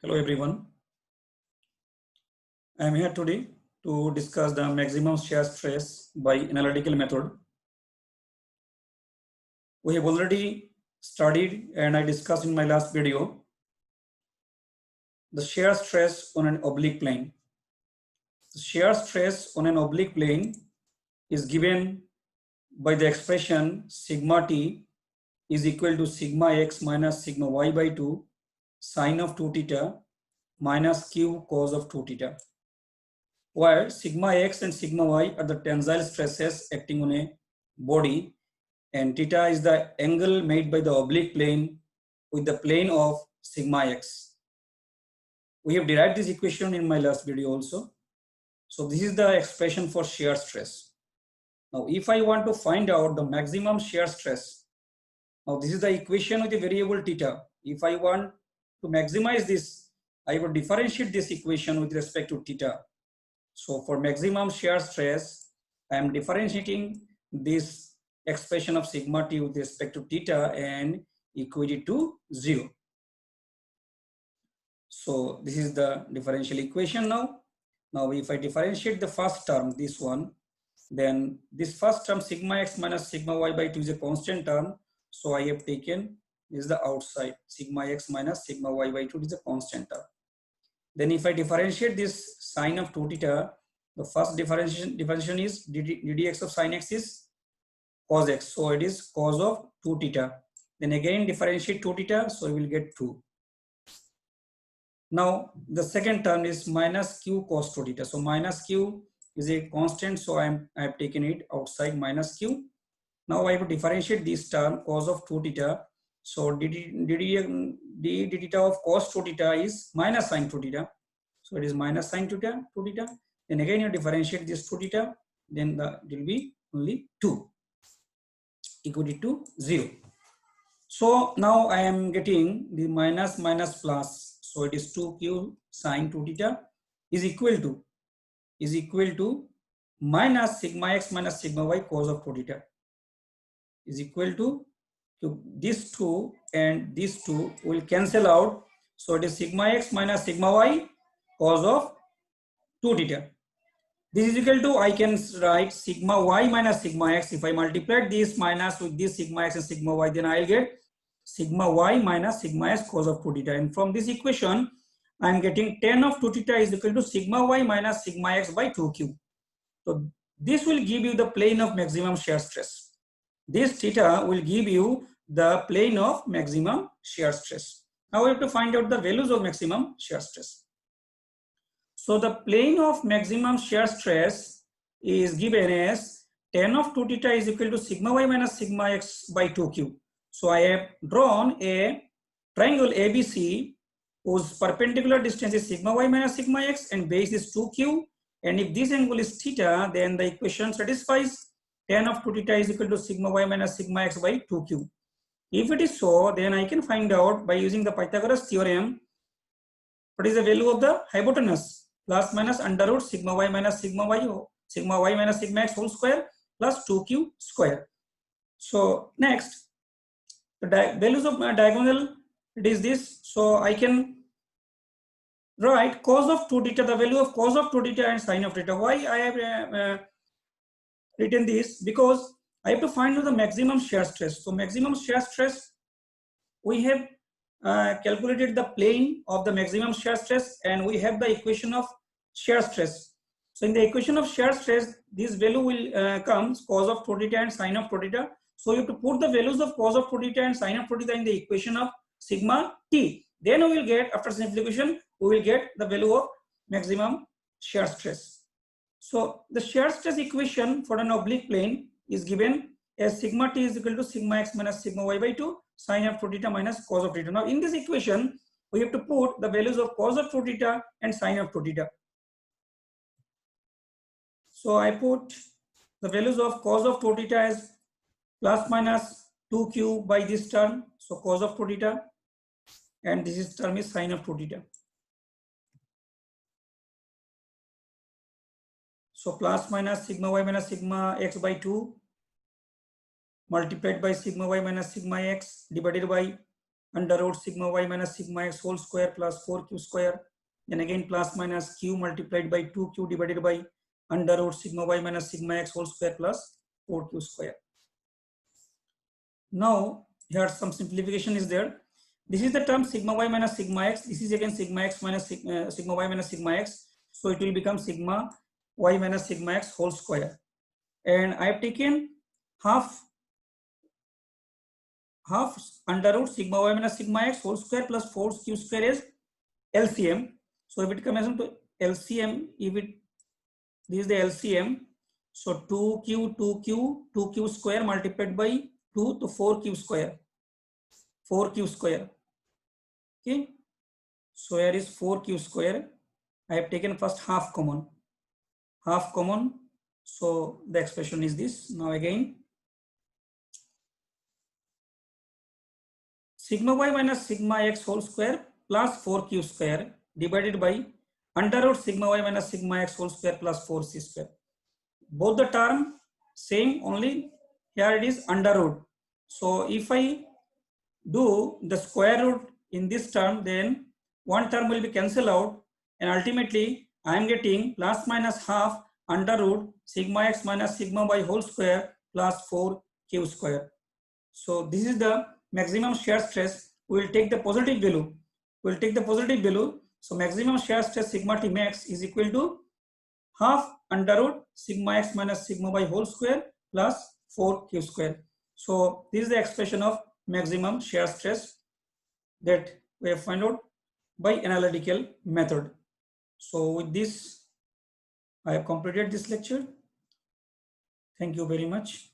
Hello everyone. I am here today to discuss the maximum shear stress by analytical method. We have already studied and I discussed in my last video the shear stress on an oblique plane. The shear stress on an oblique plane is given by the expression sigma t is equal to sigma x minus sigma y by 2 sine of 2 theta minus q cos of 2 theta, where sigma x and sigma y are the tensile stresses acting on a body and theta is the angle made by the oblique plane with the plane of sigma x. We have derived this equation in my last video also. So this is the expression for shear stress. Now if I want to find out the maximum shear stress, now this is the equation with the variable theta. If I want to maximize this, I will differentiate this equation with respect to theta. So for maximum shear stress, I am differentiating this expression of sigma t with respect to theta and equate it to 0. So this is the differential equation now. Now if I differentiate the first term, this one, then this first term sigma x minus sigma y by 2 is a constant term. So I have taken this is the outside, sigma x minus sigma y by 2 is a constant term. Then if I differentiate this sine of 2 theta, the first differentiation is ddx of sine x is cos x. So it is cos of 2 theta. Then again differentiate 2 theta, so we will get 2. Now the second term is minus q cos 2 theta. So minus q is a constant, so I have taken it outside minus q. Now I have to differentiate this term cos of 2 theta. So d theta of cos 2 theta is minus sine 2 theta. So it is minus sine 2 theta. Then again you differentiate this 2 theta, then it will be only 2 equal to 0. So now I am getting the minus minus plus. So it is 2q sine 2 theta is equal to minus sigma x minus sigma y cos of 2 theta is equal to this 2 and this 2 will cancel out. So it is sigma x minus sigma y cos of 2 theta. This is equal to, I can write sigma y minus sigma x. If I multiply this minus with this sigma x and sigma y, then I will get sigma y minus sigma x cos of 2 theta. And from this equation, I am getting tan of 2 theta is equal to sigma y minus sigma x by 2q. So this will give you the plane of maximum shear stress. This theta will give you the plane of maximum shear stress. Now we have to find out the values of maximum shear stress. So the plane of maximum shear stress is given as tan of 2 theta is equal to sigma y minus sigma x by 2q. So I have drawn a triangle ABC whose perpendicular distance is sigma y minus sigma x and base is 2q. And if this angle is theta, then the equation satisfies tan of 2 theta is equal to sigma y minus sigma x by 2q. If it is so, then I can find out by using the Pythagoras theorem what is the value of the hypotenuse, plus minus under root sigma y minus sigma sigma x whole square plus 2q square. So next, the values of my diagonal, it is this. So I can write cos of 2 theta, the value of cos of 2 theta and sine of theta. Why I have written this? Because I have to find out the maximum shear stress. So maximum shear stress, we have calculated the plane of the maximum shear stress and we have the equation of shear stress. So in the equation of shear stress, this value will come cos of 2 theta and sine of 2 theta. So you have to put the values of cos of 2 theta and sine of 2 theta in the equation of sigma t. Then we will get, after simplification, we will get the value of maximum shear stress. So the shear stress equation for an oblique plane is given as sigma t is equal to sigma x minus sigma y by 2 sine of 2 theta minus cos of theta. Now in this equation, we have to put the values of cos of 2 theta and sine of 2 theta. So I put the values of cos of 2 theta as plus minus 2q by this term, so cos of 2 theta, and this term is sine of 2 theta. So plus minus sigma y minus sigma x by 2 multiplied by sigma y minus sigma x divided by under root sigma y minus sigma x whole square plus 4q square. Then again plus minus q multiplied by 2q divided by under root sigma y minus sigma x whole square plus 4q square. Now here some simplification is there. This is the term sigma y minus sigma x. This is again sigma x minus sigma y minus sigma x. So it will become sigma y minus sigma x whole square. And I have taken half under root sigma y minus sigma x whole square plus 4q square is LCM. So if it comes to LCM, this is the LCM. So 2q square multiplied by 2 to 4q square. Okay. So here is 4q square. I have taken first half common. So the expression is this. Now again, sigma y minus sigma x whole square plus 4q square divided by under root sigma y minus sigma x whole square plus 4c square. Both the term same, only here it is under root. So if I do the square root in this term, then one term will be cancelled out, and ultimately I am getting plus minus half under root sigma x minus sigma y whole square plus 4q square. So this is the maximum shear stress. We will take the positive value. So maximum shear stress sigma t max is equal to half under root sigma x minus sigma y whole square plus 4q square. So this is the expression of maximum shear stress that we have found out by analytical method. So with this, I have completed this lecture. Thank you very much.